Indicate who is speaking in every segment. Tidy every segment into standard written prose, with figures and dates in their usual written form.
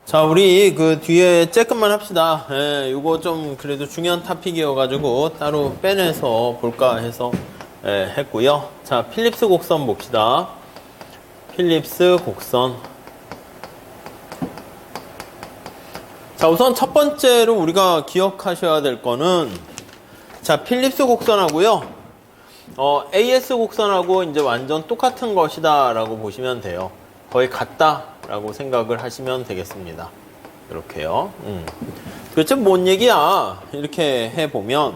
Speaker 1: 자, 우리 그 뒤에 쬐끔만 합시다. 예, 요거 좀 그래도 중요한 토픽이어가지고 따로 빼내서 볼까 해서 했고요. 자, 필립스 곡선 봅시다. 필립스 곡선. 자, 우선 첫 번째로 우리가 기억하셔야 될 거는, 자, 필립스 곡선하고요. AS 곡선하고 이제 완전 똑같은 것이다 라고 보시면 돼요. 거의 같다 라고 생각을 하시면 되겠습니다. 이렇게요. 도대체 뭔 얘기야? 이렇게 해보면,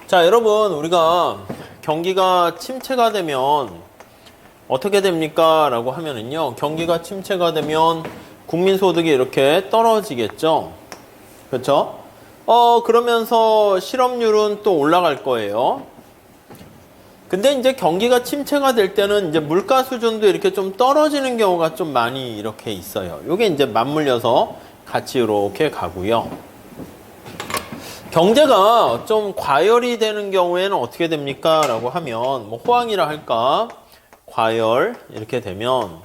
Speaker 1: 자, 여러분, 우리가 경기가 침체가 되면 어떻게 됩니까? 라고 하면은요, 경기가 침체가 되면 국민소득이 이렇게 떨어지겠죠? 그렇죠? 그러면서 실업률은 또 올라갈 거예요. 근데 이제 경기가 침체가 될 때는 이제 물가 수준도 이렇게 좀 떨어지는 경우가 좀 많이 이렇게 있어요. 요게 이제 맞물려서 같이 이렇게 가고요. 경제가 좀 과열이 되는 경우에는 어떻게 됩니까? 라고 하면, 뭐 호황이라 할까? 과열, 이렇게 되면,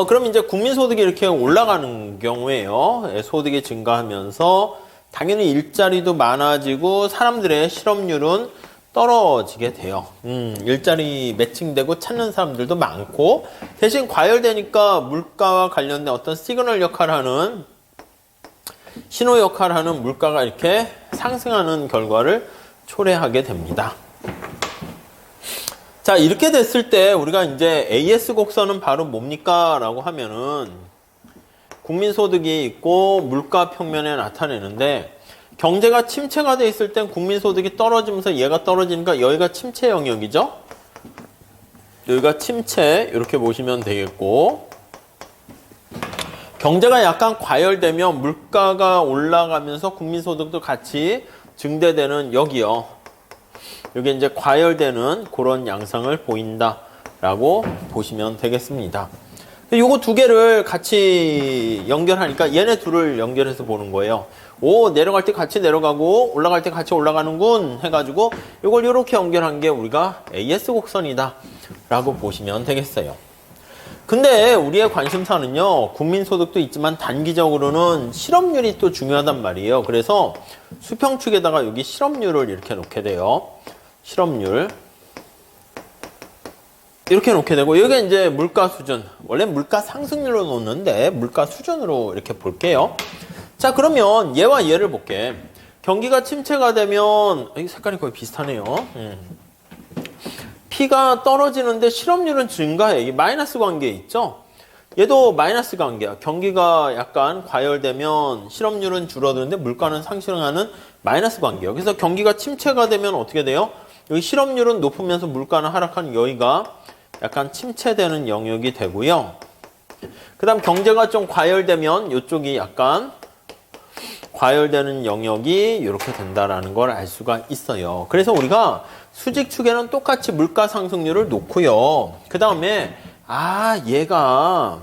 Speaker 1: 그럼 이제 국민소득이 이렇게 올라가는 경우에요. 소득이 증가하면서 당연히 일자리도 많아지고 사람들의 실업률은 떨어지게 돼요. 일자리 매칭되고 찾는 사람들도 많고, 대신 과열되니까 물가와 관련된 어떤 시그널 역할을 하는, 신호 역할을 하는 물가가 이렇게 상승하는 결과를 초래하게 됩니다. 자, 이렇게 됐을 때 우리가 이제 AS 곡선은 바로 뭡니까? 라고 하면은 국민소득이 있고 물가 평면에 나타내는데, 경제가 침체가 돼 있을 땐 국민소득이 떨어지면서 얘가 떨어지니까 여기가 침체 영역이죠? 여기가 침체, 이렇게 보시면 되겠고, 경제가 약간 과열되면 물가가 올라가면서 국민소득도 같이 증대되는 여기요. 이게 이제 과열되는 그런 양상을 보인다라고 보시면 되겠습니다. 요거 두 개를 같이 연결하니까 얘네 둘을 연결해서 보는 거예요. 오, 내려갈 때 같이 내려가고 올라갈 때 같이 올라가는군 해가지고 이걸 이렇게 연결한 게 우리가 AS 곡선이다 라고 보시면 되겠어요. 근데 우리의 관심사는요, 국민소득도 있지만 단기적으로는 실업률이 또 중요하단 말이에요. 그래서 수평축에다가 여기 실업률을 이렇게 놓게 돼요. 실업률 이렇게 놓게 되고, 여기 이제 물가 수준, 원래 물가 상승률로 놓는데 물가 수준으로 이렇게 볼게요. 자, 그러면 얘와 얘를 볼게. 경기가 침체가 되면, 이 색깔이 거의 비슷하네요. P가 떨어지는데 실업률은 증가해. 이 마이너스 관계 있죠? 얘도 마이너스 관계야. 경기가 약간 과열되면 실업률은 줄어드는데 물가는 상승하는 마이너스 관계예요. 그래서 경기가 침체가 되면 어떻게 돼요? 여기 실업률은 높으면서 물가는 하락하는, 여기가 약간 침체되는 영역이 되고요. 그 다음 경제가 좀 과열되면 이쪽이 약간 과열되는 영역이 이렇게 된다라는 걸 알 수가 있어요. 그래서 우리가 수직축에는 똑같이 물가 상승률을 놓고요. 그 다음에 얘가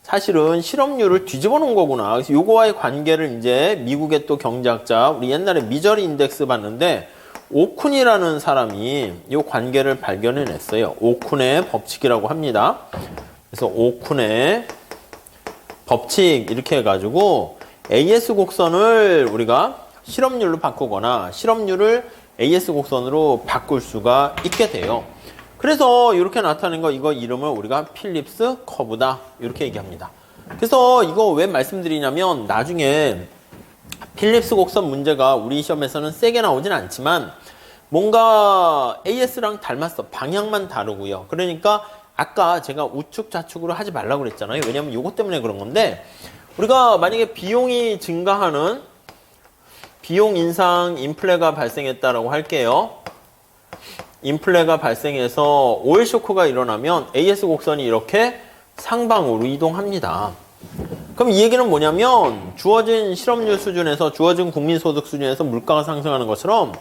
Speaker 1: 사실은 실업률을 뒤집어 놓은 거구나. 그래서 요거와의 관계를 이제 미국의 또 경제학자, 우리 옛날에 미저리 인덱스 봤는데 오쿤이라는 사람이 이 관계를 발견해냈어요. 오쿤의 법칙이라고 합니다. 그래서 오쿤의 법칙 이렇게 해가지고 AS 곡선을 우리가 실업률로 바꾸거나 실업률을 AS 곡선으로 바꿀 수가 있게 돼요. 그래서 이렇게 나타낸 거, 이거 이름을 우리가 필립스 커브다 이렇게 얘기합니다. 그래서 이거 왜 말씀드리냐면, 나중에 필립스 곡선 문제가 우리 시험에서는 세게 나오진 않지만 뭔가 AS랑 닮았어. 방향만 다르고요. 그러니까 아까 제가 우측 좌측으로 하지 말라고 그랬잖아요. 왜냐면 이것 때문에 그런 건데, 우리가 만약에 비용이 증가하는, 비용 인상 인플레가 발생했다라고 할게요. 인플레가 발생해서 오일 쇼크가 일어나면 AS 곡선이 이렇게 상방으로 이동합니다. 그럼 이 얘기는 뭐냐면, 주어진 실업률 수준에서, 주어진 국민소득 수준에서 물가가 상승하는 것처럼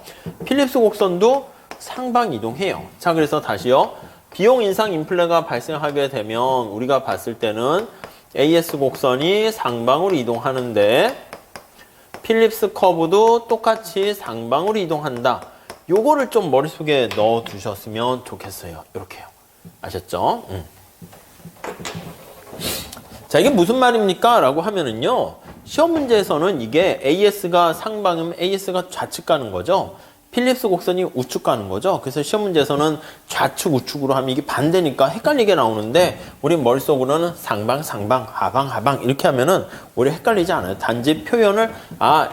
Speaker 1: 필립스 곡선도 상방 이동해요. 자, 그래서 다시요. 비용 인상 인플레가 발생하게 되면 우리가 봤을 때는 AS 곡선이 상방으로 이동하는데 필립스 커브도 똑같이 상방으로 이동한다. 요거를 좀 머릿속에 넣어 두셨으면 좋겠어요. 이렇게요. 아셨죠? 자, 이게 무슨 말입니까? 라고 하면은요, 시험 문제에서는 이게 AS가 상방이면 AS가 좌측 가는 거죠. 필립스 곡선이 우측 가는 거죠. 그래서 시험 문제에서는 좌측, 우측으로 하면 이게 반대니까 헷갈리게 나오는데, 우리 머릿속으로는 상방, 상방, 하방, 하방, 이렇게 하면은 우리 헷갈리지 않아요. 단지 표현을,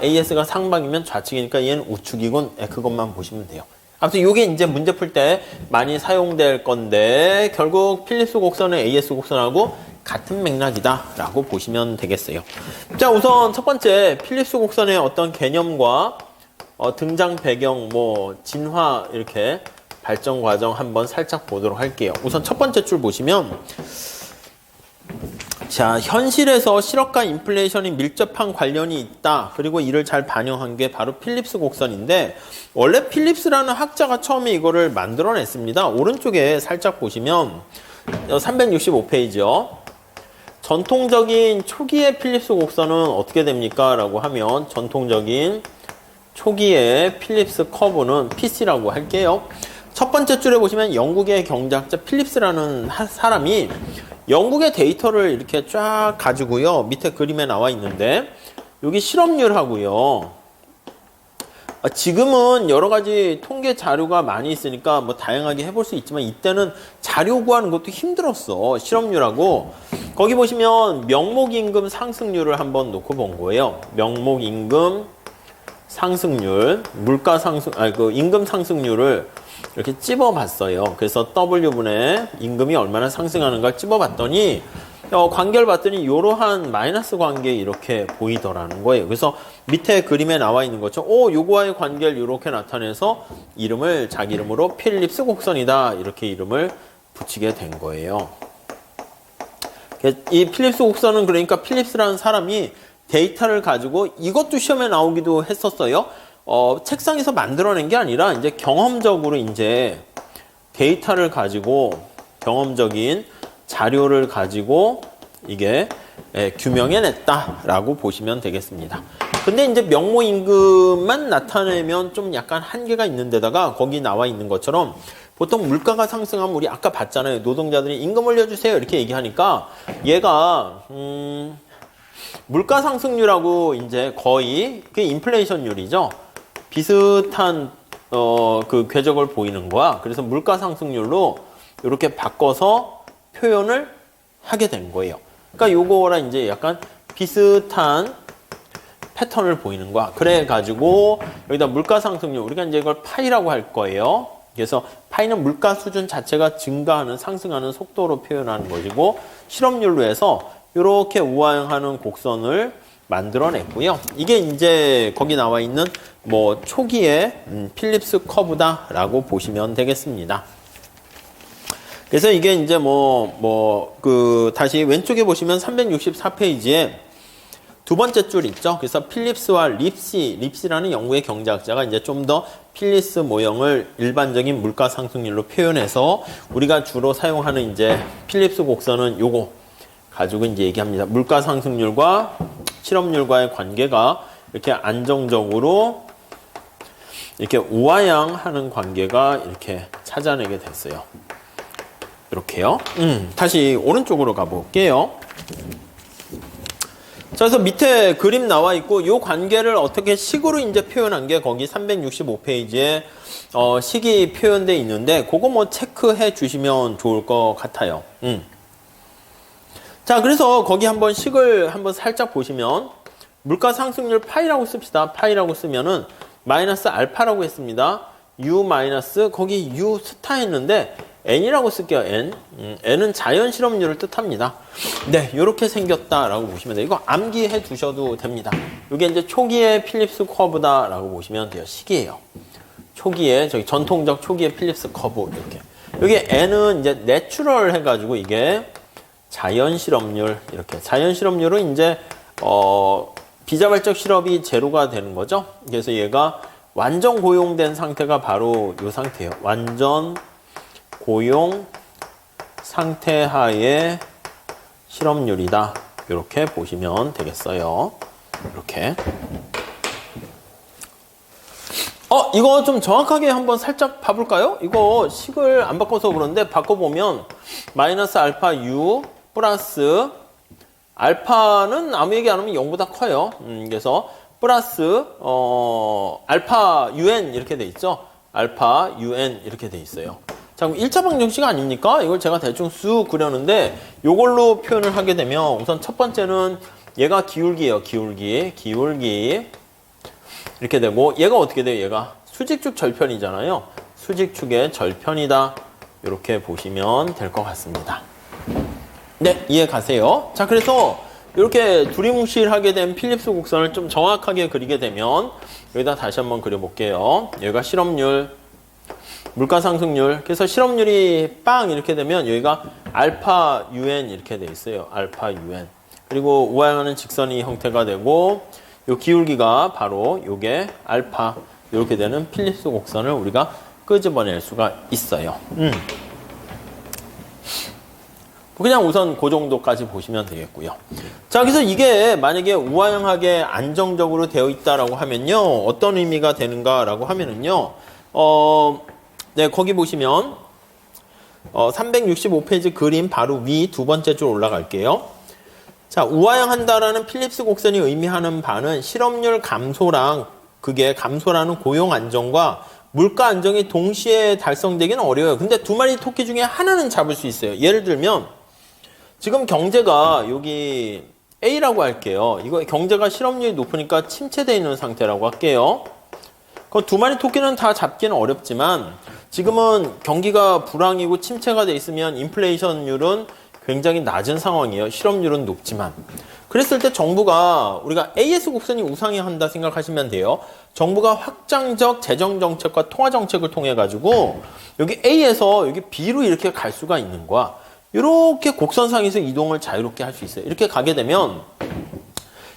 Speaker 1: AS가 상방이면 좌측이니까 얘는 우측이군. 그것만 보시면 돼요. 아무튼 이게 이제 문제 풀 때 많이 사용될 건데, 결국 필립스 곡선은 AS 곡선하고 같은 맥락이다 라고 보시면 되겠어요. 자, 우선 첫 번째 필립스 곡선의 어떤 개념과 등장 배경, 진화 이렇게 발전 과정 한번 살짝 보도록 할게요. 우선 첫 번째 줄 보시면, 자, 현실에서 실업과 인플레이션이 밀접한 관련이 있다. 그리고 이를 잘 반영한 게 바로 필립스 곡선인데, 원래 필립스라는 학자가 처음에 이거를 만들어냈습니다. 오른쪽에 살짝 보시면 365페이지요. 전통적인 초기의 필립스 곡선은 어떻게 됩니까? 라고 하면 전통적인 초기의 필립스 커브는 PC라고 할게요. 첫 번째 줄에 보시면 영국의 경제학자 필립스라는 사람이 영국의 데이터를 이렇게 쫙 가지고요. 밑에 그림에 나와 있는데 여기 실업률하고요. 지금은 여러 가지 통계 자료가 많이 있으니까 다양하게 해볼 수 있지만 이때는 자료 구하는 것도 힘들었어. 실업률하고 거기 보시면 명목임금 상승률을 한번 놓고 본 거예요. 명목임금 상승률, 물가 상승, 임금 상승률을 이렇게 찝어봤어요. 그래서 W분의 임금이 얼마나 상승하는가 찝어봤더니 관계를 봤더니 이러한 마이너스 관계 이렇게 보이더라는 거예요. 그래서 밑에 그림에 나와 있는 것처럼 요거와의 관계를 이렇게 나타내서 이름을 자기 이름으로 필립스 곡선이다 이렇게 이름을 붙이게 된 거예요. 이 필립스 곡선은 그러니까 필립스라는 사람이 데이터를 가지고 이것도 시험에 나오기도 했었어요. 책상에서 만들어낸 게 아니라 이제 경험적으로 이제 데이터를 가지고 경험적인 자료를 가지고 이게 규명해냈다라고 보시면 되겠습니다. 근데 이제 명목임금만 나타내면 좀 약간 한계가 있는 데다가 거기 나와 있는 것처럼 보통 물가가 상승하면 우리 아까 봤잖아요. 노동자들이 임금 올려주세요 이렇게 얘기하니까 얘가 물가 상승률하고 이제 거의 그 인플레이션율이죠. 비슷한 그 궤적을 보이는 거야. 그래서 물가 상승률로 이렇게 바꿔서 표현을 하게 된 거예요. 그러니까 요거랑 이제 약간 비슷한 패턴을 보이는 거야. 그래 가지고 여기다 물가 상승률 우리가 이제 이걸 파이라고 할 거예요. 그래서 파이는 물가 수준 자체가 증가하는 상승하는 속도로 표현하는 것이고 실업률로 해서 이렇게 우하향하는 곡선을 만들어냈고요. 이게 이제 거기 나와 있는 초기의 필립스 커브다라고 보시면 되겠습니다. 그래서 이게 이제 다시 왼쪽에 보시면 364페이지에 두 번째 줄 있죠. 그래서 필립스와 립시라는 영국의 경제학자가 이제 좀 더 필립스 모형을 일반적인 물가 상승률로 표현해서 우리가 주로 사용하는 이제 필립스 곡선은 요거 가지고 이제 얘기합니다. 물가 상승률과 실업률과의 관계가 이렇게 안정적으로 이렇게 우하향하는 관계가 이렇게 찾아내게 됐어요. 이렇게요. 다시 오른쪽으로 가볼게요. 자, 그래서 밑에 그림 나와 있고 이 관계를 어떻게 식으로 이제 표현한 게 거기 365페이지에 식이 표현되어 있는데 그거 체크해 주시면 좋을 것 같아요. 자, 그래서 거기 한번 식을 한번 살짝 보시면 물가 상승률 파이라고 씁시다. 파이라고 쓰면은 마이너스 알파라고 했습니다. U 마이너스 거기 U 스타 했는데 N이라고 쓸게요. N. N은 자연 실업률을 뜻합니다. 네, 이렇게 생겼다라고 보시면 돼요. 이거 암기해 두셔도 됩니다. 이게 이제 초기의 필립스 커브다라고 보시면 돼요. 식이에요. 초기에 전통적 초기의 필립스 커브 이렇게. 여기 N은 이제 내추럴 해가지고 이게 자연 실업률 이렇게. 자연 실업률은 이제 비자발적 실업이 제로가 되는 거죠. 그래서 얘가 완전 고용된 상태가 바로 이 상태예요. 완전 고용 상태 하의 실업률이다. 이렇게 보시면 되겠어요. 이렇게. 이거 좀 정확하게 한번 살짝 봐볼까요? 이거 식을 안 바꿔서 그런데 바꿔보면 마이너스 알파 U 플러스 알파는 아무 얘기 안 하면 0보다 커요. 그래서 플러스 알파 un 이렇게 돼 있죠. 알파 un 이렇게 돼 있어요. 자, 그럼 1차 방정식 아닙니까? 이걸 제가 대충 쑥 그렸는데 이걸로 표현을 하게 되면 우선 첫 번째는 얘가 기울기예요. 기울기 이렇게 되고 얘가 어떻게 돼요? 얘가 수직축 절편이잖아요. 수직축의 절편이다. 이렇게 보시면 될 것 같습니다. 네, 이해 가세요? 자, 그래서 이렇게 두리뭉실하게 된 필립스 곡선을 좀 정확하게 그리게 되면 여기다 다시 한번 그려볼게요. 여기가 실업률, 물가 상승률. 그래서 실업률이 빵 이렇게 되면 여기가 알파 un 이렇게 돼 있어요. 알파 un. 그리고 우하향하는 직선이 형태가 되고 요 기울기가 바로 요게 알파 이렇게 되는 필립스 곡선을 우리가 끄집어낼 수가 있어요. 그냥 우선 그 정도까지 보시면 되겠고요. 자, 그래서 이게 만약에 우하향하게 안정적으로 되어 있다라고 하면요, 어떤 의미가 되는가라고 하면은요, 네, 거기 보시면 365페이지 그림 바로 위 두 번째 줄 올라갈게요. 자, 우하향한다라는 필립스 곡선이 의미하는 바는 실업률 감소랑 그게 감소라는 고용 안정과 물가 안정이 동시에 달성되기는 어려워요. 근데 두 마리 토끼 중에 하나는 잡을 수 있어요. 예를 들면 지금 경제가 여기 A라고 할게요. 이거 경제가 실업률이 높으니까 침체되어 있는 상태라고 할게요. 그 두 마리 토끼는 다 잡기는 어렵지만 지금은 경기가 불황이고 침체가 돼 있으면 인플레이션율은 굉장히 낮은 상황이에요. 실업률은 높지만. 그랬을 때 정부가 우리가 AS 곡선이 우상향한다 생각하시면 돼요. 정부가 확장적 재정정책과 통화정책을 통해 가지고 여기 A에서 여기 B로 이렇게 갈 수가 있는 거야. 이렇게 곡선상에서 이동을 자유롭게 할 수 있어요. 이렇게 가게 되면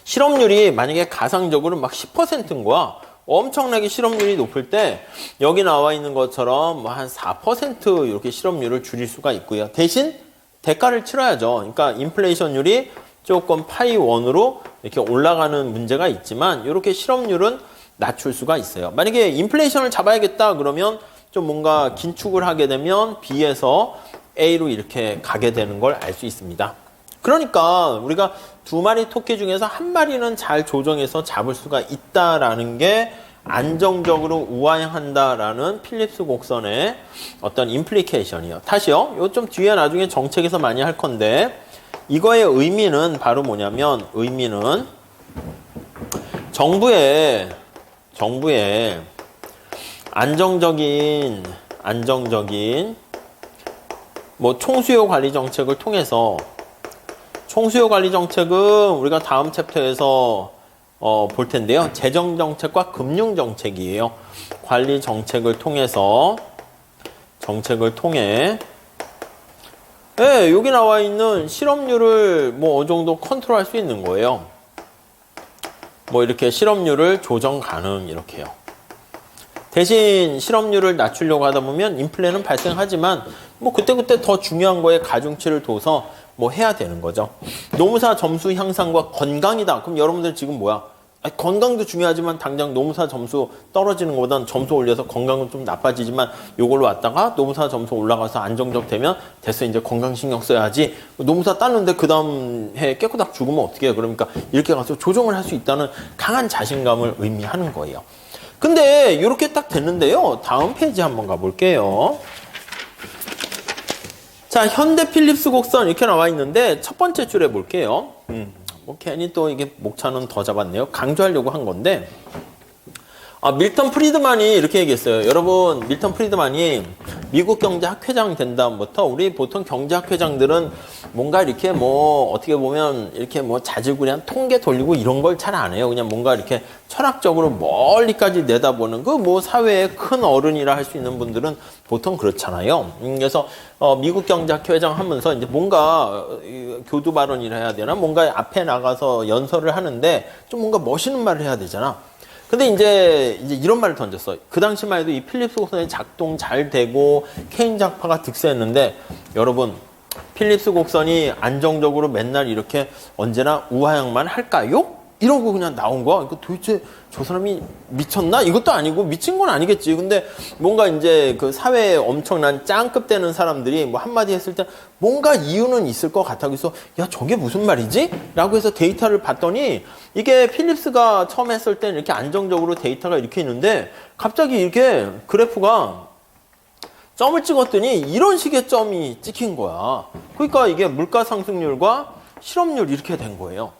Speaker 1: 실업률이 만약에 가상적으로 막 10%인 거야. 엄청나게 실업률이 높을 때 여기 나와 있는 것처럼 뭐 한 4% 이렇게 실업률을 줄일 수가 있고요. 대신 대가를 치러야죠. 그러니까 인플레이션율이 조금 파이 1으로 이렇게 올라가는 문제가 있지만 이렇게 실업률은 낮출 수가 있어요. 만약에 인플레이션을 잡아야겠다 그러면 좀 뭔가 긴축을 하게 되면 B에서 A로 이렇게 가게 되는 걸 알 수 있습니다. 그러니까 우리가 두 마리 토끼 중에서 한 마리는 잘 조정해서 잡을 수가 있다라는 게 안정적으로 우하향한다라는 필립스 곡선의 어떤 임플리케이션이에요. 다시요. 이거 좀 뒤에 나중에 정책에서 많이 할 건데 이거의 의미는 바로 뭐냐면 의미는 정부의 안정적인 뭐 총수요 관리 정책을 통해서 총수요 관리 정책은 우리가 다음 챕터에서 볼 텐데요. 재정 정책과 금융 정책이에요. 관리 정책을 통해서 네, 여기 나와 있는 실업률을 뭐 어느 정도 컨트롤할 수 있는 거예요. 뭐 이렇게 실업률을 조정 가능 이렇게요. 대신 실업률을 낮추려고 하다 보면 인플레는 발생하지만 뭐 그때그때 더 중요한 거에 가중치를 둬서 뭐 해야 되는 거죠. 노무사 점수 향상과 건강이다. 그럼 여러분들 지금 뭐야? 건강도 중요하지만 당장 노무사 점수 떨어지는 것보다는 점수 올려서 건강은 좀 나빠지지만 요걸로 왔다가 노무사 점수 올라가서 안정적 되면 됐어. 이제 건강 신경 써야지. 노무사 땄는데 그 다음 해에 깨꼬닥 죽으면 어떻게 해요? 그러니까 이렇게 가서 조정을 할 수 있다는 강한 자신감을 의미하는 거예요. 근데 이렇게 딱 됐는데요. 다음 페이지 한번 가볼게요. 자, 현대 필립스 곡선 이렇게 나와 있는데 첫 번째 줄에 볼게요. 뭐 괜히 또 이게 목차는 더 잡았네요. 강조하려고 한 건데 밀턴 프리드만이 이렇게 얘기했어요. 여러분, 밀턴 프리드만이 미국 경제학회장 된 다음부터 우리 보통 경제학회장들은 뭔가 이렇게 뭐 어떻게 보면 이렇게 뭐 자질구레한 통계 돌리고 이런 걸 잘 안 해요. 그냥 뭔가 이렇게 철학적으로 멀리까지 내다보는 그 뭐 사회의 큰 어른이라 할 수 있는 분들은 보통 그렇잖아요. 그래서 미국 경제학회장 하면서 이제 뭔가 교두 발언이라 해야 되나 뭔가 앞에 나가서 연설을 하는데 좀 뭔가 멋있는 말을 해야 되잖아. 근데 이제 이런 말을 던졌어. 그 당시만 해도 이 필립스 곡선이 작동 잘 되고 케인즈 학파가 득세했는데 여러분, 필립스 곡선이 안정적으로 맨날 이렇게 언제나 우하향만 할까요? 이러고 그냥 나온 거야. 그러니까 도대체 저 사람이 미쳤나? 이것도 아니고 미친 건 아니겠지. 근데 뭔가 이제 그 사회에 엄청난 짱급 되는 사람들이 뭐 한마디 했을 때 뭔가 이유는 있을 것 같아. 그래서 야, 저게 무슨 말이지? 라고 해서 데이터를 봤더니 이게 필립스가 처음 했을 때는 이렇게 안정적으로 데이터가 이렇게 있는데 갑자기 이렇게 그래프가 점을 찍었더니 이런 식의 점이 찍힌 거야. 그러니까 이게 물가 상승률과 실업률 이렇게 된 거예요.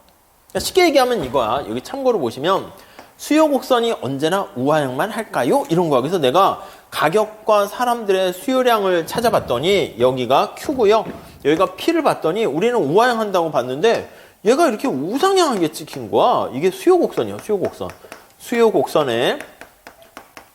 Speaker 1: 쉽게 얘기하면 이거야. 여기 참고로 보시면 수요 곡선이 언제나 우하향만 할까요? 이런 거야. 그래서 내가 가격과 사람들의 수요량을 찾아봤더니 여기가 Q고요. 여기가 P를 봤더니 우리는 우하향 한다고 봤는데 얘가 이렇게 우상향하게 찍힌 거야. 이게 수요 곡선이야. 수요 곡선. 수요 곡선에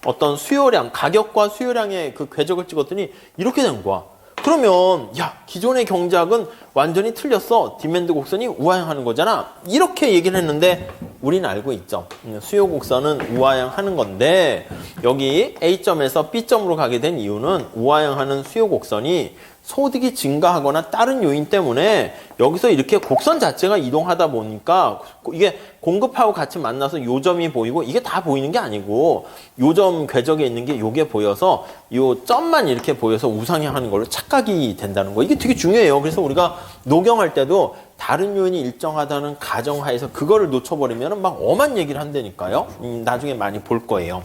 Speaker 1: 어떤 수요량, 가격과 수요량의 그 궤적을 찍었더니 이렇게 된 거야. 그러면 야, 기존의 경제학은 완전히 틀렸어. 디맨드 곡선이 우하향하는 거잖아. 이렇게 얘기를 했는데 우리는 알고 있죠. 수요 곡선은 우하향하는 건데 여기 A점에서 B점으로 가게 된 이유는 우하향하는 수요 곡선이 소득이 증가하거나 다른 요인 때문에 여기서 이렇게 곡선 자체가 이동하다 보니까 이게 공급하고 같이 만나서 요점이 보이고 이게 다 보이는 게 아니고 요점 궤적에 있는 게 요게 보여서 요 점만 이렇게 보여서 우상향하는 걸로 착각이 된다는 거. 이게 되게 중요해요. 그래서 우리가 녹용할 때도 다른 요인이 일정하다는 가정하에서 그거를 놓쳐버리면 막 엄한 얘기를 한다니까요. 나중에 많이 볼 거예요.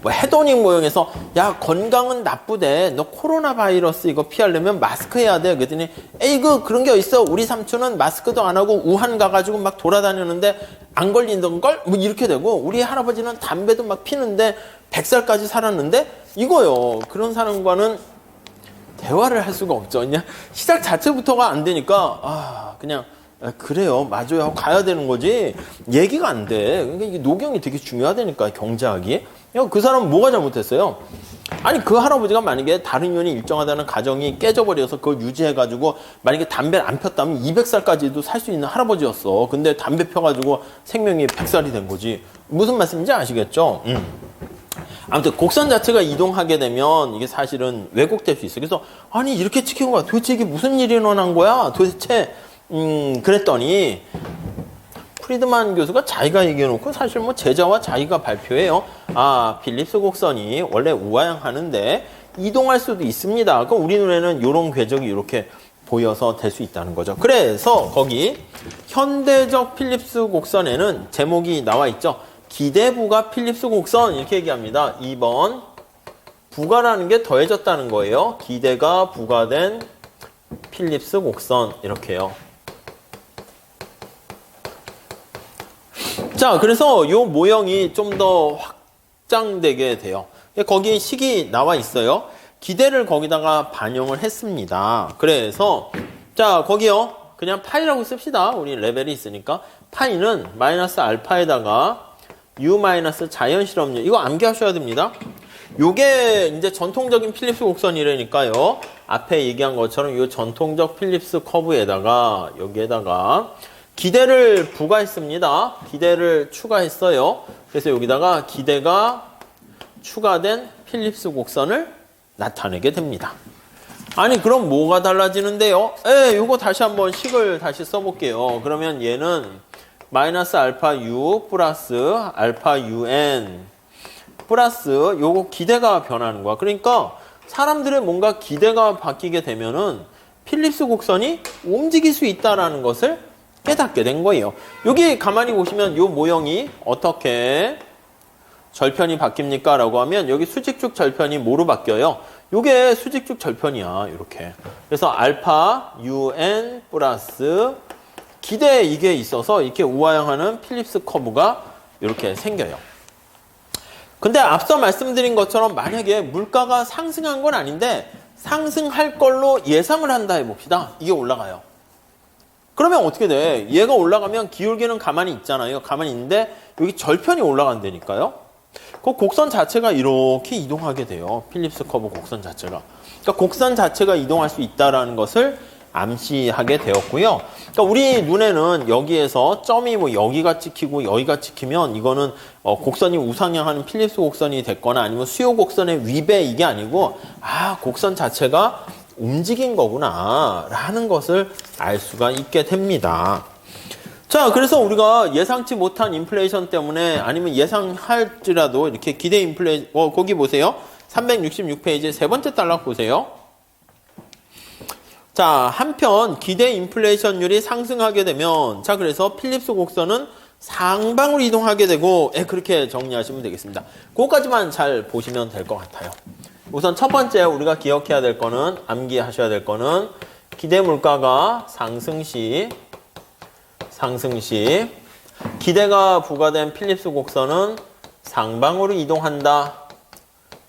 Speaker 1: 뭐 헤도닉 모형에서 야, 건강은 나쁘대. 너 코로나 바이러스 이거 피하려면 마스크 해야 돼. 그랬더니 에이그 그런 게 있어. 우리 삼촌은 마스크도 안 하고 우한 가가지고 막 돌아다니는데 안 걸리던 걸? 뭐 이렇게 되고 우리 할아버지는 담배도 막 피는데 100살까지 살았는데 이거요. 그런 사람과는 대화를 할 수가 없죠. 그냥 시작 자체부터가 안 되니까 그냥 그래요. 맞아요. 하고 가야 되는 거지. 얘기가 안 돼. 그러니까 이게 녹용이 되게 중요하다니까, 경제학이. 그 사람은 뭐가 잘못했어요? 아니, 그 할아버지가 만약에 다른 요인이 일정하다는 가정이 깨져버려서 그걸 유지해가지고 만약에 담배를 안 폈다면 200살까지도 살 수 있는 할아버지였어. 근데 담배 펴가지고 생명이 100살이 된 거지. 무슨 말씀인지 아시겠죠? 아무튼 곡선 자체가 이동하게 되면 이게 사실은 왜곡될 수 있어요. 그래서 아니, 이렇게 찍힌 거야. 도대체 이게 무슨 일이 일어난 거야? 도대체 그랬더니 프리드만 교수가 자기가 얘기해놓고 사실 뭐 제자와 자기가 발표해요. 필립스 곡선이 원래 우하향하는데 이동할 수도 있습니다. 그러니까 우리 눈에는 이런 궤적이 이렇게 보여서 될 수 있다는 거죠. 그래서 거기 현대적 필립스 곡선에는 제목이 나와 있죠. 기대부가 필립스 곡선 이렇게 얘기합니다. 2번 부가라는 게 더해졌다는 거예요. 기대가 부가된 필립스 곡선 이렇게요. 자, 그래서 이 모형이 좀 더 확장되게 돼요. 거기 식이 나와 있어요. 기대를 거기다가 반영을 했습니다. 그래서 자, 거기요. 그냥 파이라고 씁시다. 우리 레벨이 있으니까. 파이는 마이너스 알파에다가 U 마이너스 자연 실험률. 이거 암기하셔야 됩니다. 요게 이제 전통적인 필립스 곡선이라니까요. 앞에 얘기한 것처럼 이 전통적 필립스 커브에다가 여기에다가 기대를 부과했습니다. 기대를 추가했어요. 그래서 여기다가 기대가 추가된 필립스 곡선을 나타내게 됩니다. 아니, 그럼 뭐가 달라지는데요? 요거 다시 한번 식을 다시 써볼게요. 그러면 얘는 마이너스 알파 U 플러스 알파 UN 플러스 요거 기대가 변하는 거야. 그러니까 사람들의 뭔가 기대가 바뀌게 되면은 필립스 곡선이 움직일 수 있다라는 것을 깨닫게 된 거예요. 여기 가만히 보시면 요 모형이 어떻게 절편이 바뀝니까? 라고 하면 여기 수직축 절편이 뭐로 바뀌어요? 요게 수직축 절편이야. 이렇게. 그래서 알파 UN 플러스 기대 이게 있어서 이렇게 우하향하는 필립스 커브가 이렇게 생겨요. 근데 앞서 말씀드린 것처럼 만약에 물가가 상승한 건 아닌데 상승할 걸로 예상을 한다 해봅시다. 이게 올라가요. 그러면 어떻게 돼? 얘가 올라가면 기울기는 가만히 있잖아요. 가만히 있는데 여기 절편이 올라간다니까요. 그 곡선 자체가 이렇게 이동하게 돼요. 필립스 커브 곡선 자체가. 그러니까 곡선 자체가 이동할 수 있다는 것을 암시하게 되었고요. 그러니까 우리 눈에는 여기에서 점이 뭐 여기가 찍히고 여기가 찍히면 이거는 곡선이 우상향하는 필립스 곡선이 됐거나 아니면 수요 곡선의 위배 이게 아니고 곡선 자체가 움직인 거구나 라는 것을 알 수가 있게 됩니다. 자, 그래서 우리가 예상치 못한 인플레이션 때문에 아니면 예상할지라도 이렇게 기대 인플레이션, 거기 보세요. 366페이지 세 번째 단락 보세요. 자, 한편 기대 인플레이션율이 상승하게 되면, 자, 그래서 필립스 곡선은 상방으로 이동하게 되고, 그렇게 정리하시면 되겠습니다. 그거까지만 잘 보시면 될 것 같아요. 우선 첫 번째 우리가 기억해야 될 거는, 암기하셔야 될 거는, 기대 물가가 상승 시 기대가 부과된 필립스 곡선은 상방으로 이동한다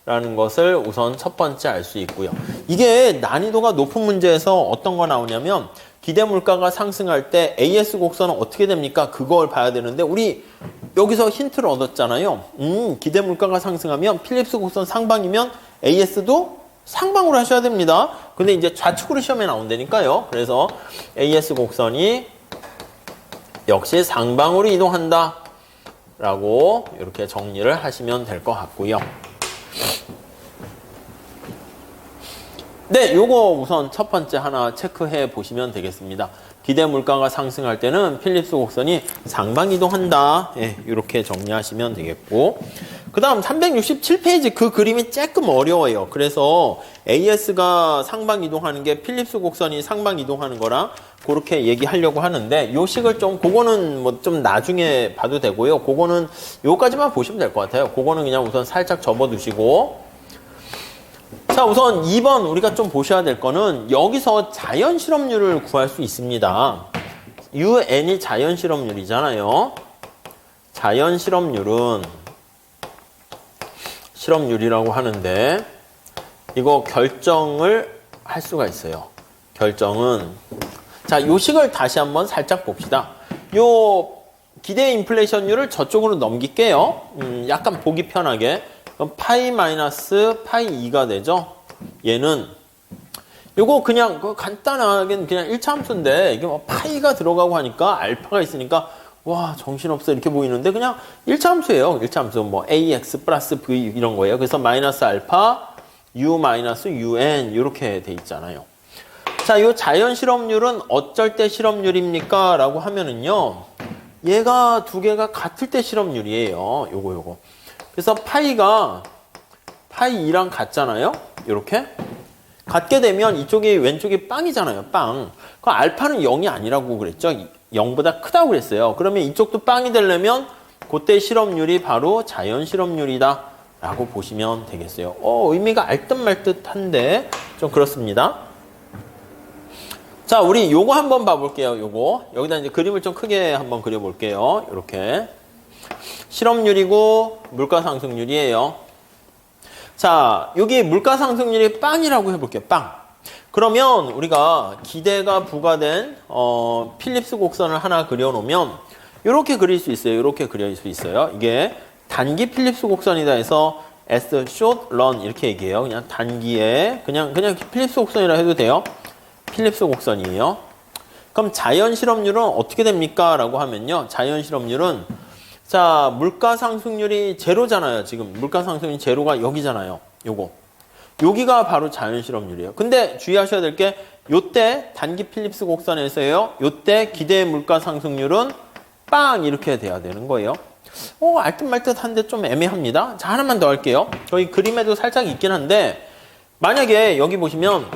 Speaker 1: 라는 것을 우선 첫 번째 알 수 있고요. 이게 난이도가 높은 문제에서 어떤 거 나오냐면 기대 물가가 상승할 때 AS 곡선은 어떻게 됩니까? 그걸 봐야 되는데 우리 여기서 힌트를 얻었잖아요. 기대 물가가 상승하면 필립스 곡선 상방이면 AS도 상방으로 하셔야 됩니다. 근데 이제 좌측으로 시험에 나온다니까요. 그래서 AS 곡선이 역시 상방으로 이동한다 라고 이렇게 정리를 하시면 될 것 같고요. 네, 요거 우선 첫 번째 하나 체크해 보시면 되겠습니다. 기대 물가가 상승할 때는 필립스 곡선이 상방 이동한다. 이렇게 정리하시면 되겠고. 그 다음 367페이지 그 그림이 조금 어려워요. 그래서 AS가 상방 이동하는 게 필립스 곡선이 상방 이동하는 거랑 그렇게 얘기하려고 하는데 요 식을 그거는 뭐 좀 나중에 봐도 되고요. 그거는 요까지만 보시면 될 것 같아요. 그거는 그냥 우선 살짝 접어두시고. 자, 우선 2번 우리가 좀 보셔야 될 거는 여기서 자연 실업률을 구할 수 있습니다. UN이 자연 실업률이잖아요. 자연 실업률이라고 하는데 이거 결정을 할 수가 있어요. 결정은 자, 요 식을 다시 한번 살짝 봅시다. 요 기대 인플레이션율을 저쪽으로 넘길게요. 약간 보기 편하게. 그럼 파이 마이너스 파이 2가 되죠. 얘는 요거 그냥 간단하게 그냥 1차 함수인데 이게 뭐 파이가 들어가고 하니까 알파가 있으니까 와 정신없어 이렇게 보이는데 그냥 1차 함수예요. 1차 함수 뭐 ax 플러스 v 이런 거예요. 그래서 마이너스 알파 u 마이너스 un 이렇게 돼 있잖아요. 자, 요 자연 실업률은 어쩔 때 실업률입니까? 라고 하면은요. 얘가 두 개가 같을 때 실업률이에요. 요거. 그래서 파이가 파이 2랑 같잖아요. 이렇게 같게 되면 이쪽이 왼쪽이 빵이잖아요. 빵. 그 알파는 0이 아니라고 그랬죠. 0보다 크다고 그랬어요. 그러면 이쪽도 빵이 되려면 그때 실업률이 바로 자연 실업률이다 라고 보시면 되겠어요. 의미가 알듯말듯한데 좀 그렇습니다. 자, 우리 요거 한번 봐볼게요. 요거 여기다 이제 그림을 좀 크게 한번 그려볼게요. 이렇게 실업률이고 물가 상승률이에요. 자, 여기 물가 상승률이 빵이라고 해볼게요. 빵. 그러면 우리가 기대가 부과된 필립스 곡선을 하나 그려놓으면 이렇게 그릴 수 있어요. 이렇게 그릴 수 있어요. 이게 단기 필립스 곡선이다 해서 S short run 이렇게 얘기해요. 그냥 단기에 그냥 필립스 곡선이라 해도 돼요. 필립스 곡선이에요. 그럼 자연 실업률은 어떻게 됩니까? 라고 하면요. 자연 실업률은 자, 물가 상승률이 제로잖아요. 지금 물가 상승률이 제로가 여기잖아요. 여기가 바로 자연 실업률이에요. 근데 주의하셔야 될 게 요때 단기 필립스 곡선에서요. 요때 기대 물가 상승률은 빵 이렇게 돼야 되는 거예요. 알듯말듯한데 좀 애매합니다. 자, 하나만 더 할게요. 저희 그림에도 살짝 있긴 한데 만약에 여기 보시면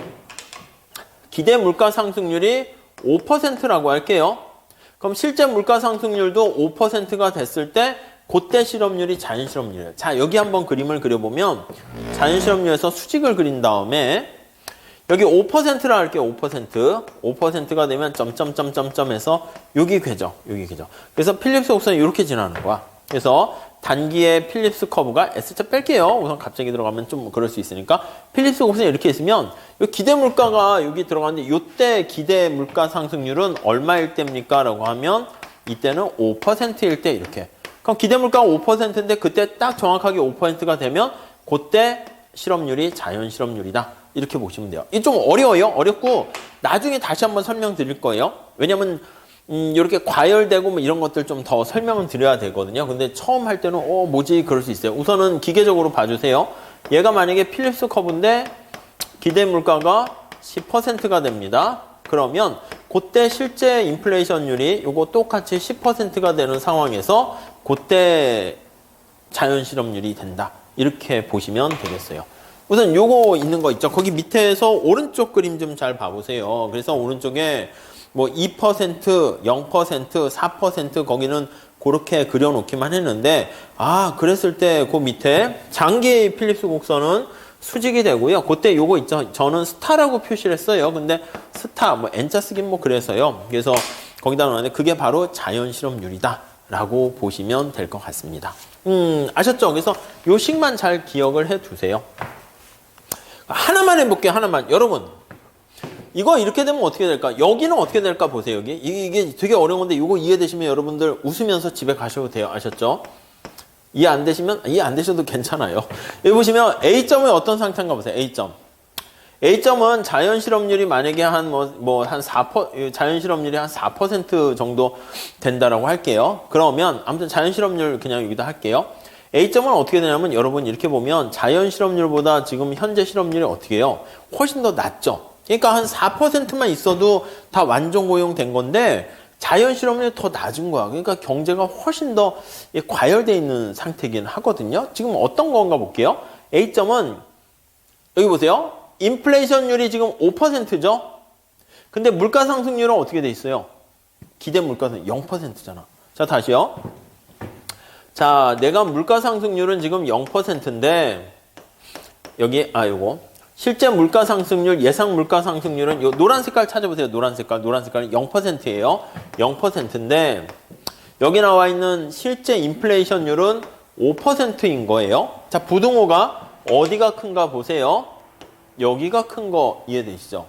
Speaker 1: 기대 물가 상승률이 5%라고 할게요. 그럼 실제 물가 상승률도 5%가 됐을 때 그때 실업률이 자연 실업률이에요. 자, 여기 한번 그림을 그려보면 자연 실업률에서 수직을 그린 다음에 여기 5%라 할게요. 5%가 되면 점점점점점해서 여기 궤죠. 그래서 필립스 곡선이 이렇게 지나는 거야. 그래서 단기의 필립스 커브가 S자 뺄게요. 우선 갑자기 들어가면 좀 그럴 수 있으니까 필립스 곡선이 이렇게 있으면 이 기대 물가가 여기 들어가는데 이때 기대 물가 상승률은 얼마일 때입니까? 라고 하면 이때는 5%일 때 이렇게. 그럼 기대 물가가 5%인데 그때 딱 정확하게 5%가 되면 그때 실업률이 자연 실업률이다. 이렇게 보시면 돼요. 이게 좀 어려워요. 어렵고 나중에 다시 한번 설명드릴 거예요. 왜냐면 이렇게 과열되고 뭐 이런 것들 좀 더 설명을 드려야 되거든요. 근데 처음 할 때는 뭐지? 그럴 수 있어요. 우선은 기계적으로 봐주세요. 얘가 만약에 필립스 커브인데 기대 물가가 10%가 됩니다. 그러면 그때 실제 인플레이션율이 요거 똑같이 10%가 되는 상황에서 그때 자연 실업률이 된다. 이렇게 보시면 되겠어요. 우선 요거 있는 거 있죠. 거기 밑에서 오른쪽 그림 좀 잘 봐보세요. 그래서 오른쪽에 뭐 2%, 0%, 4% 거기는 그렇게 그려놓기만 했는데, 그랬을 때 그 밑에 장기 필립스 곡선은 수직이 되고요. 그때 요거 있죠. 저는 스타라고 표시를 했어요. 근데 스타, 뭐 N자 쓰긴 뭐 그래서요. 그래서 거기다 넣었는데 그게 바로 자연 실업률이다. 라고 보시면 될 것 같습니다. 아셨죠? 그래서 요 식만 잘 기억을 해 두세요. 하나만 해볼게요. 하나만. 여러분, 이거 이렇게 되면 어떻게 될까? 여기는 어떻게 될까 보세요. 여기. 이게 되게 어려운 건데 이거 이해되시면 여러분들 웃으면서 집에 가셔도 돼요. 아셨죠? 이해 안 되시면 이해 안 되셔도 괜찮아요. 여기 보시면 A점은 어떤 상태인가 보세요. A점. A점은 자연 실업률이 만약에 한 4%, 자연 실업률이 한 4% 정도 된다라고 할게요. 그러면 아무튼 자연 실업률 그냥 여기다 할게요. A점은 어떻게 되냐면 여러분 이렇게 보면 자연 실업률보다 지금 현재 실업률이 어떻게 해요? 훨씬 더 낮죠. 그러니까 한 4%만 있어도 다 완전 고용된 건데 자연 실업률이 더 낮은 거야. 그러니까 경제가 훨씬 더 과열되어 있는 상태이긴 하거든요. 지금 어떤 건가 볼게요. A점은 여기 보세요. 인플레이션율이 지금 5%죠. 근데 물가 상승률은 어떻게 돼 있어요? 기대 물가 상승 0%잖아. 자, 다시요. 자, 내가 물가 상승률은 지금 0%인데 여기 요거 실제 물가 상승률, 예상 물가 상승률은 요 노란 색깔 찾아보세요. 노란 색깔은 0%예요. 0%인데 여기 나와 있는 실제 인플레이션율은 5%인 거예요. 자, 부등호가 어디가 큰가 보세요. 여기가 큰 거 이해되시죠?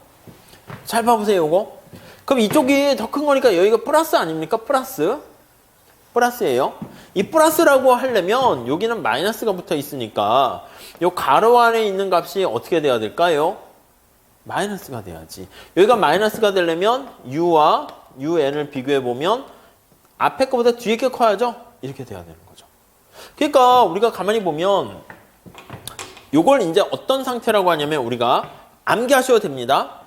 Speaker 1: 잘 봐보세요, 요거. 그럼 이쪽이 더 큰 거니까 여기가 플러스 아닙니까? 플러스예요. 이 플러스라고 하려면 여기는 마이너스가 붙어 있으니까 요 가로 안에 있는 값이 어떻게 돼야 될까요? 마이너스가 돼야지. 여기가 마이너스가 되려면 u와 un을 비교해 보면 앞에 거보다 뒤에 게 커야죠? 이렇게 돼야 되는 거죠. 그러니까 우리가 가만히 보면 요걸 이제 어떤 상태라고 하냐면 우리가 암기하셔도 됩니다.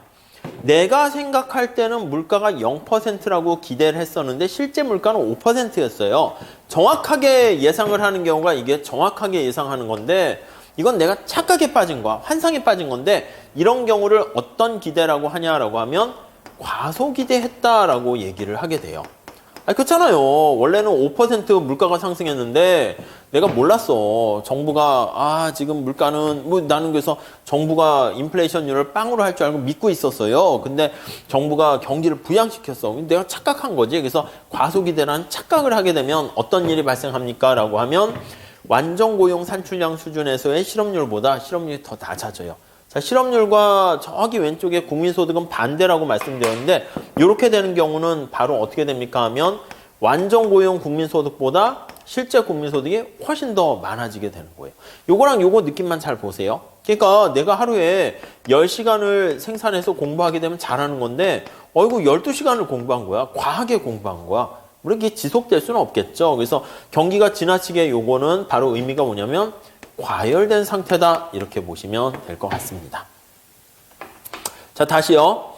Speaker 1: 내가 생각할 때는 물가가 0%라고 기대를 했었는데 실제 물가는 5%였어요. 정확하게 예상을 하는 경우가 이게 정확하게 예상하는 건데 이건 내가 착각에 빠진 거야. 환상에 빠진 건데 이런 경우를 어떤 기대라고 하냐라고 하면 과소기대했다라고 얘기를 하게 돼요. 그렇잖아요. 원래는 5% 물가가 상승했는데 내가 몰랐어. 정부가 지금 물가는 나는 그래서 정부가 인플레이션율을 빵으로 할 줄 알고 믿고 있었어요. 근데 정부가 경기를 부양시켰어. 내가 착각한 거지. 그래서 과소기대라는 착각을 하게 되면 어떤 일이 발생합니까? 라고 하면 완전 고용 산출량 수준에서의 실업률보다 실업률이 더 낮아져요. 자, 실업률과 저기 왼쪽에 국민소득은 반대라고 말씀드렸는데 이렇게 되는 경우는 바로 어떻게 됩니까 하면 완전 고용 국민소득보다 실제 국민소득이 훨씬 더 많아지게 되는 거예요. 요거랑 요거 느낌만 잘 보세요. 그러니까 내가 하루에 10시간을 생산해서 공부하게 되면 잘하는 건데 이거 12시간을 공부한 거야. 과하게 공부한 거야. 물론 이게 지속될 수는 없겠죠. 그래서 경기가 지나치게 요거는 바로 의미가 뭐냐면 과열된 상태다 이렇게 보시면 될 것 같습니다. 자, 다시요.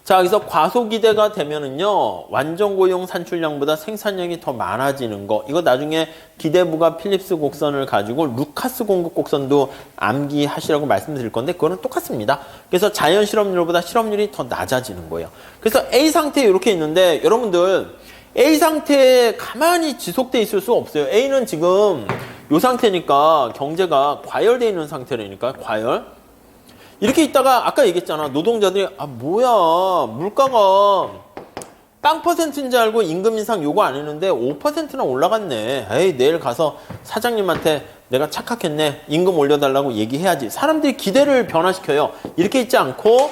Speaker 1: 자, 그래서 과소기대가 되면은요 완전 고용 산출량보다 생산량이 더 많아지는 거. 이거 나중에 기대부가 필립스 곡선을 가지고 루카스 공급 곡선도 암기하시라고 말씀드릴 건데 그거는 똑같습니다. 그래서 자연 실업률보다 실업률이 더 낮아지는 거예요. 그래서 A 상태 이렇게 있는데 여러분들 A 상태에 가만히 지속돼 있을 수 없어요. A는 지금 이 상태니까 경제가 과열되어 있는 상태라니까 과열. 이렇게 있다가 아까 얘기했잖아. 노동자들이 뭐야 물가가 빵 퍼센트인 줄 알고 임금 인상 요구 안 했는데 5%나 올라갔네. 에이 내일 가서 사장님한테 내가 착각했네. 임금 올려달라고 얘기해야지. 사람들이 기대를 변화시켜요. 이렇게 있지 않고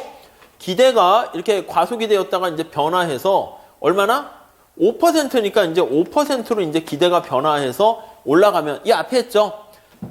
Speaker 1: 기대가 이렇게 과소기대였다가 이제 변화해서 얼마나? 5%니까 이제 5%로 이제 기대가 변화해서 올라가면 이 앞에 했죠.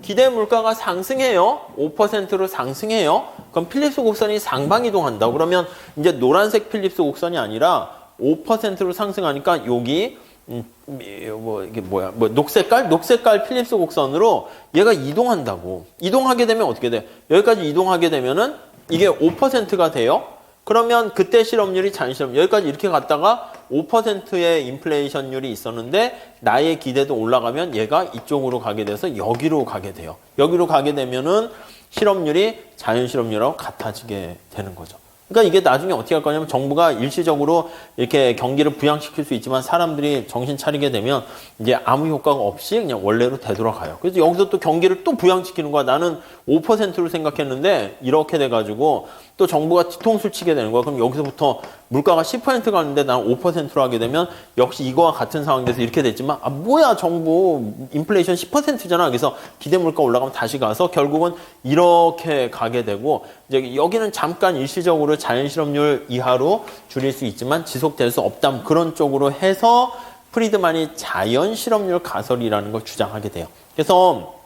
Speaker 1: 기대 물가가 상승해요. 5%로 상승해요. 그럼 필립스 곡선이 상방 이동한다. 그러면 이제 노란색 필립스 곡선이 아니라 5%로 상승하니까 여기 이게 뭐야? 녹색깔 필립스 곡선으로 얘가 이동한다고. 이동하게 되면 어떻게 돼? 여기까지 이동하게 되면은 이게 5%가 돼요. 그러면 그때 실업률이 자연실업 여기까지 이렇게 갔다가 5%의 인플레이션율이 있었는데 나의 기대도 올라가면 얘가 이쪽으로 가게 돼서 여기로 가게 돼요. 여기로 가게 되면은 실업률이 자연실업률하고 같아지게 되는 거죠. 그러니까 이게 나중에 어떻게 할 거냐면 정부가 일시적으로 이렇게 경기를 부양시킬 수 있지만 사람들이 정신 차리게 되면 이제 아무 효과가 없이 그냥 원래로 되돌아가요. 그래서 여기서 또 경기를 또 부양시키는 거야. 나는 5%로 생각했는데 이렇게 돼가지고 또 정부가 뒤통수를 치게 되는 거야. 그럼 여기서부터 물가가 10% 가는데 나는 5%로 하게 되면 역시 이거와 같은 상황이 돼서 이렇게 됐지만 아 뭐야 정부 인플레이션 10%잖아. 그래서 기대 물가 올라가면 다시 가서 결국은 이렇게 가게 되고 이제 여기는 잠깐 일시적으로 자연실업률 이하로 줄일 수 있지만 지속될 수 없다. 그런 쪽으로 해서 프리드만이 자연실업률 가설이라는 걸 주장하게 돼요. 그래서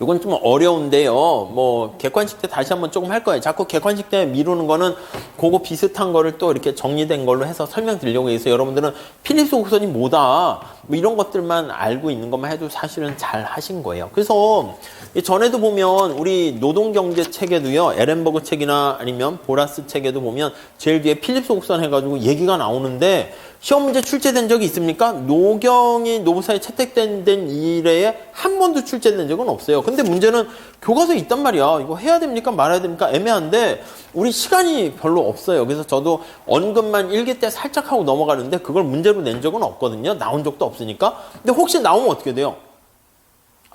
Speaker 1: 이건 좀 어려운데요. 뭐 객관식 때 다시 한번 조금 할 거예요. 자꾸 객관식 때 미루는 거는 그거 비슷한 거를 또 이렇게 정리된 걸로 해서 설명드리려고 해서 여러분들은 필립스 곡선이 뭐다 뭐 이런 것들만 알고 있는 것만 해도 사실은 잘 하신 거예요. 그래서 전에도 보면 우리 노동경제 책에도요. 에렌버그 책이나 아니면 보라스 책에도 보면 제일 뒤에 필립스 곡선 해가지고 얘기가 나오는데 시험 문제 출제된 적이 있습니까? 노경이 노무사에 채택된 이래에 한 번도 출제된 적은 없어요. 근데 문제는 교과서에 있단 말이야. 이거 해야 됩니까? 말아야 됩니까? 애매한데 우리 시간이 별로 없어요. 그래서 저도 언급만 일기 때 살짝 하고 넘어가는데 그걸 문제로 낸 적은 없거든요. 나온 적도 없으니까. 근데 혹시 나오면 어떻게 돼요?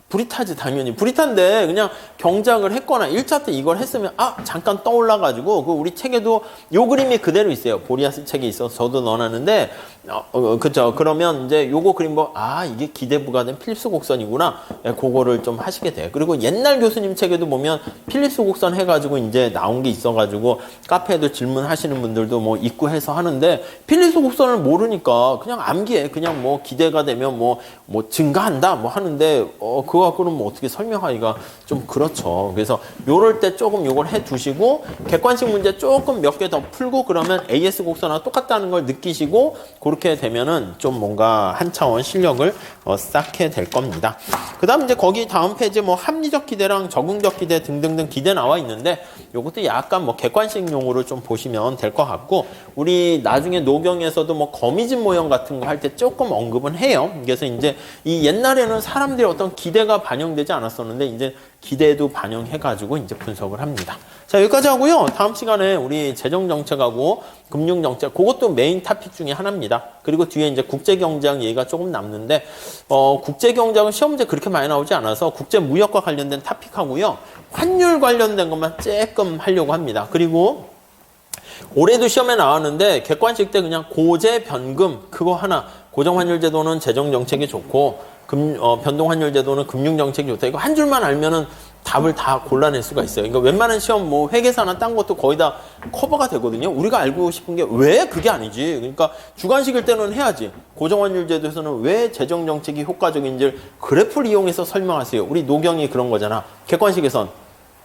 Speaker 1: 불이 타지 당연히. 불이 탄데 그냥 경작을 했거나 1차 때 이걸 했으면 아 잠깐 떠올라가지고 그 우리 책에도 요 그림이 그대로 있어요. 보리아스 책에 있어서 저도 넣어놨는데 그쵸. 그러면 이제 요거 그림 뭐 아 이게 기대부가 된 필립스 곡선이구나. 그거를 좀 하시게 돼요. 그리고 옛날 교수님 책에도 보면 필립스 곡선 해가지고 이제 나온 게 있어가지고 카페에도 질문하시는 분들도 뭐 있고 해서 하는데 필립스 곡선을 모르니까 그냥 암기해. 그냥 뭐 기대가 되면 뭐 증가한다 뭐 하는데 그거 갖고는 뭐 어떻게 설명하기가 좀 그렇죠. 그래서 요럴 때 조금 요걸 해 두시고 객관식 문제 조금 몇 개 더 풀고 그러면 AS 곡선하고 똑같다는 걸 느끼시고 그렇게 되면은 좀 뭔가 한 차원 실력을 쌓게 될 겁니다. 그 다음 이제 거기 다음 페이지 뭐 합리적 기대랑 적응적 기대 등등등 기대 나와 있는데 요것도 약간 뭐 객관식 용어로 좀 보시면 될 것 같고 우리 나중에 노경에서도 뭐 거미집 모형 같은 거 할 때 조금 언급은 해요. 그래서 이제 이 옛날에는 사람들의 어떤 기대가 반영되지 않았었는데 이제 기대도 반영해가지고 이제 분석을 합니다. 자 여기까지 하고요. 다음 시간에 우리 재정정책하고 금융정책 그것도 메인 토픽 중에 하나입니다. 그리고 뒤에 이제 국제경제학 얘기가 조금 남는데 국제경제학은 시험 문제 그렇게 많이 나오지 않아서 국제무역과 관련된 토픽하고요. 환율 관련된 것만 조금 하려고 합니다. 그리고 올해도 시험에 나왔는데 객관식 때 그냥 고재 변금 그거 하나 고정환율제도는 재정정책이 좋고 변동환율제도는 금융정책이 좋다. 이거 한 줄만 알면은 답을 다 골라낼 수가 있어요. 그러니까 웬만한 시험 뭐 회계사나 딴 것도 거의 다 커버가 되거든요. 우리가 알고 싶은 게 왜 그게 아니지. 그러니까 주관식일 때는 해야지. 고정환율제도에서는 왜 재정정책이 효과적인지를 그래프를 이용해서 설명하세요. 우리 노경이 그런 거잖아. 객관식에선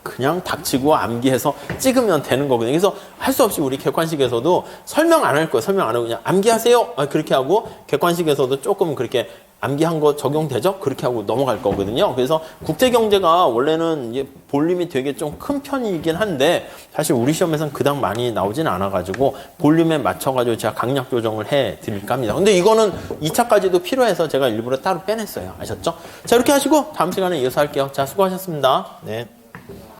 Speaker 1: 그냥 닥치고 암기해서 찍으면 되는 거거든요. 그래서 할 수 없이 우리 객관식에서도 설명 안 할 거예요. 설명 안 하고 그냥 암기하세요. 그렇게 하고 객관식에서도 조금 그렇게 암기한 거 적용되죠? 그렇게 하고 넘어갈 거거든요. 그래서 국제경제가 원래는 이제 볼륨이 되게 좀 큰 편이긴 한데 사실 우리 시험에서는 그닥 많이 나오진 않아가지고 볼륨에 맞춰가지고 제가 강약 조정을 해 드릴까 합니다. 근데 이거는 2차까지도 필요해서 제가 일부러 따로 빼냈어요. 아셨죠? 자 이렇게 하시고 다음 시간에 이어서 할게요. 자 수고하셨습니다. 네.